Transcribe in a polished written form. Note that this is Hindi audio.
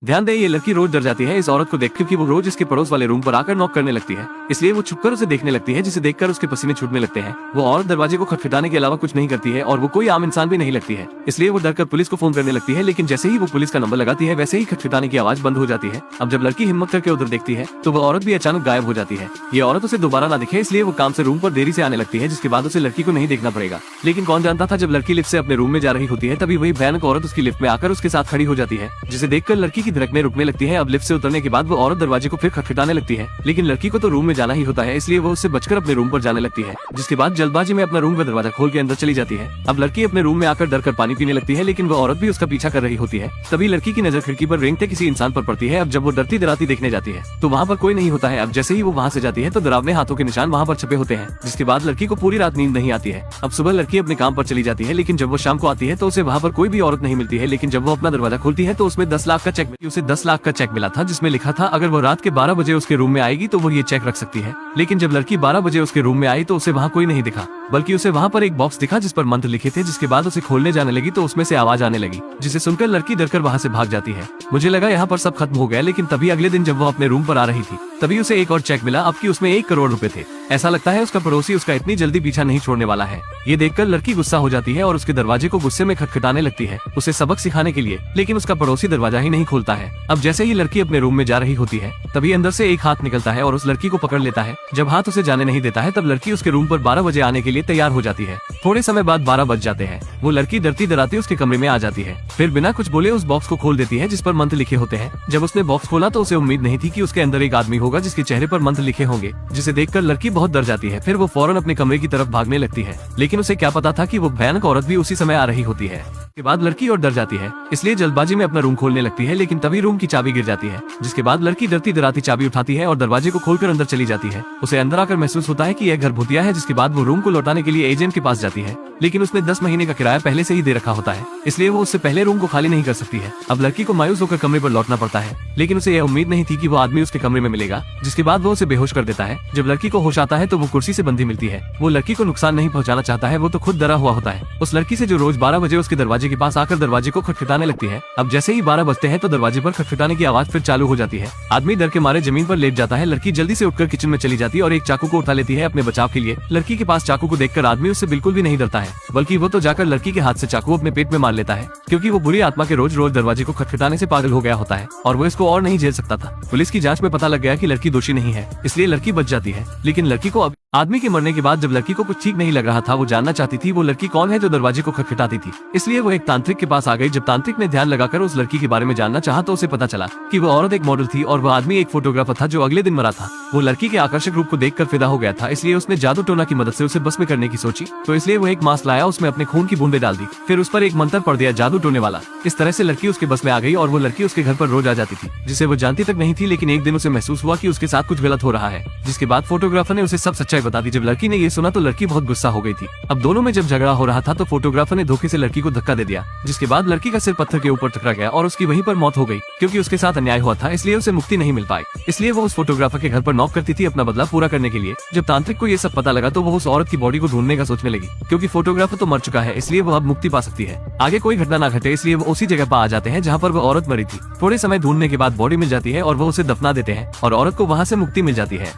ध्यान दें, ये लड़की रोज डर जाती है इस औरत को देख, क्योंकि वो रोज इसके पड़ोस वाले रूम पर आकर नॉक करने लगती है। इसलिए वो छुपकर उसे देखने लगती है, जिसे देखकर उसके पसीने छूटने लगते हैं। वो औरत दरवाजे को खटखटाने के अलावा कुछ नहीं करती है और वो कोई आम इंसान भी नहीं लगती है। इसलिए वो डरकर पुलिस को फोन करने लगती है, लेकिन जैसे ही वो पुलिस का नंबर लगाती है वैसे ही खटखटाने की आवाज बंद हो जाती है। अब जब लड़की हिम्मत करके उधर देखती है तो वो औरत भी अचानक गायब हो जाती है। ये औरत उसे दोबारा ना दिखे, इसलिए वो काम से रूम पर देरी से आने लगती है, जिसके बाद उसे लड़की को नहीं देखना पड़ेगा। लेकिन कौन जानता था, जब लड़की लिफ्ट से अपने रूम में जा रही होती है तभी वही भयानक औरत उसकी लिफ्ट में आकर उसके साथ खड़ी हो जाती है, जिसे देखकर लड़की की धड़कनें रुकने लगती है। अब लिफ्ट से उतरने के बाद वो औरत दरवाजे को फिर खटखटाने लगती है, लेकिन लड़की को तो रूम में जाना ही होता है, इसलिए वो उससे बचकर अपने रूम पर जाने लगती है, जिसके बाद जल्दबाजी में अपना रूम का दरवाजा खोल के अंदर चली जाती है। अब लड़की अपने रूम में आकर डर कर पानी पीने लगती है, लेकिन वो औरत भी उसका पीछा कर रही होती है। तभी लड़की की नजर खिड़की पर रेंगते किसी इंसान पर पड़ती है। अब जब वो डरती डराती देखने जाती है तो वहाँ पर कोई नहीं होता है। अब जैसे ही वो वहाँ से जाती है तो डरावने हाथों के निशान वहाँ पर छपे होते हैं, जिसके बाद लड़की को पूरी रात नींद नहीं आती है। अब सुबह लड़की अपने काम पर चली जाती है, लेकिन जब वो शाम को आती है तो उसे वहाँ पर कोई भी औरत नहीं मिलती है। लेकिन जब वो अपना दरवाजा खोलती है तो उसमें 10 लाख का चेक, उसे 10 लाख का चेक मिला था, जिसमें लिखा था अगर वो रात के 12 बजे उसके रूम में आएगी तो वो ये चेक रख सकती है। लेकिन जब लड़की 12 बजे उसके रूम में आई तो उसे वहाँ कोई नहीं दिखा, बल्कि उसे वहाँ पर एक बॉक्स दिखा जिस पर मंत्र लिखे थे। जिसके बाद उसे खोलने जाने लगी तो उसमें से आवाज आने लगी, जिसे सुनकर लड़की डरकर वहाँ से भाग जाती है। मुझे लगा यहाँ पर सब खत्म हो गया, लेकिन तभी अगले दिन जब वो अपने रूम पर आ रही थी तभी उसे एक और चेक मिला। अब की उसमें 1 करोड़ रुपए थे। ऐसा लगता है उसका पड़ोसी उसका इतनी जल्दी पीछा नहीं छोड़ने वाला है। ये देखकर लड़की गुस्सा हो जाती है और उसके दरवाजे को गुस्से में खटखटाने लगती है, उसे सबक सिखाने के लिए, लेकिन उसका पड़ोसी दरवाजा ही नहीं खोलता है। अब जैसे ही लड़की अपने रूम में जा रही होती है तभी अंदर से एक हाथ निकलता है और उस लड़की को पकड़ लेता है। जब हाथ उसे जाने नहीं देता है तब लड़की उसके रूम पर 12 बजे आने के लिए तैयार हो जाती है। थोड़े समय बाद 12 बज जाते हैं। वो लड़की डरती डराती उसके कमरे में आ जाती है, फिर बिना कुछ बोले उस बॉक्स को खोल देती है जिस पर मंत्र लिखे होते हैं। जब उसने बॉक्स खोला तो उसे उम्मीद नहीं थी कि उसके अंदर एक आदमी होगा जिसके चेहरे पर मंत्र लिखे होंगे, जिसे देखकर लड़की बहुत डर जाती है। फिर वो फौरन अपने कमरे की तरफ भागने लगती है, लेकिन उसे क्या पता था कि वो भयानक औरत भी उसी समय आ रही होती है। के बाद लड़की और डर जाती है, इसलिए जल्दबाजी में अपना रूम खोलने लगती है, लेकिन तभी रूम की चाबी गिर जाती है, जिसके बाद लड़की डरती डराती चाबी उठाती है और दरवाजे को खोलकर अंदर चली जाती है। उसे अंदर आकर महसूस होता है कि यह घर भूतिया है, जिसके बाद वो रूम को लौटाने के लिए एजेंट के पास जाती है, लेकिन उसने 10 महीने का किराया पहले से ही दे रखा होता है, इसलिए वो उससे पहले रूम को खाली नहीं कर सकती है। अब लड़की को मायूस होकर कमरे पर लौटना पड़ता है, लेकिन उसे यह उम्मीद नहीं थी कि वो आदमी उसके कमरे में मिलेगा, जिसके बाद वो उसे बेहोश कर देता है। जब लड़की को होश आता है तो वो कुर्सी से बंधी मिलती है। वो लड़की को नुकसान नहीं पहुंचाना चाहता है, वो तो खुद डरा हुआ होता है उस लड़की से जो रोज 12 बजे उसके दरवाजे के पास आकर दरवाजे को खटखटाने लगती है। अब जैसे ही 12 बजते हैं तो दरवाजे पर खटखटाने की आवाज फिर चालू हो जाती है। आदमी डर के मारे जमीन पर लेट जाता है। लड़की जल्दी से उठकर किचन में चली जाती है और एक चाकू को उठा लेती है अपने बचाव के लिए। लड़की के पास चाकू को देखकर आदमी उससे बिल्कुल भी नहीं डरता है, बल्कि वो तो जाकर लड़की के हाथ से चाकू अपने पेट में मार लेता है, क्योंकि वो बुरी आत्मा के रोज रोज दरवाजे को खटखटाने से पागल हो गया होता है और वो इसको और नहीं झेल सकता था। पुलिस की जांच में पता लग गया कि लड़की दोषी नहीं है, इसलिए लड़की बच जाती है। लेकिन लड़की को अब आदमी के मरने के बाद जब लड़की को कुछ ठीक नहीं लग रहा था, वो जानना चाहती थी वो लड़की कौन है जो दरवाजे को खटखटाती थी। इसलिए वो एक तांत्रिक के पास आ गई। जब तांत्रिक ने ध्यान लगाकर उस लड़की के बारे में जानना चाहा तो उसे पता चला कि वो औरत एक मॉडल थी और वो आदमी एक फोटोग्राफर था जो अगले दिन मरा था। वो लड़की के आकर्षक रूप को देखकर फिदा हो गया था, इसलिए उसने जादू टोना की मदद से उसे बस में करने की सोची। तो इसलिए वो एक मास्क लाया, उसमें अपने खून की बूंदें डाल दी, फिर उस पर एक मंत्र पढ़ दिया जादू टोने वाला। इस तरह से लड़की उसके बस में आ गई और वो लड़की उसके घर पर रोज आ जाती थी, जिसे वो जानती तक नहीं थी। लेकिन एक दिन उसे महसूस हुआ कि उसके साथ कुछ गलत हो रहा है, जिसके बाद फोटोग्राफर ने उसे सब सच्चाई बता दी। जब लड़की ने ये सुना तो लड़की बहुत गुस्सा हो गई थी। अब दोनों में जब झगड़ा हो रहा था तो फोटोग्राफर ने धोखे से लड़की को धक्का दे दिया, जिसके बाद लड़की का सिर पत्थर के ऊपर टकरा गया और उसकी वहीं पर मौत हो गई। क्योंकि उसके साथ अन्याय हुआ था इसलिए उसे मुक्ति नहीं मिल पाई, इसलिए वो उस फोटोग्राफर के घर पर नॉक करती थी अपना बदला पूरा करने के लिए। जब तांत्रिक को ये सब पता लगा तो वो उस औरत की बॉडी को ढूंढने का सोचने लगी, क्योंकि फोटोग्राफर तो मर चुका है, इसलिए वो अब मुक्ति पा सकती है। आगे कोई घटना ना घटे इसलिए वो उसी जगह पर आ जाते हैं जहाँ पर वो औरत मरी थी। थोड़े समय ढूंढने के बाद बॉडी मिल जाती है और वो उसे दफना देते हैं और औरत को वहाँ से मुक्ति मिल जाती है।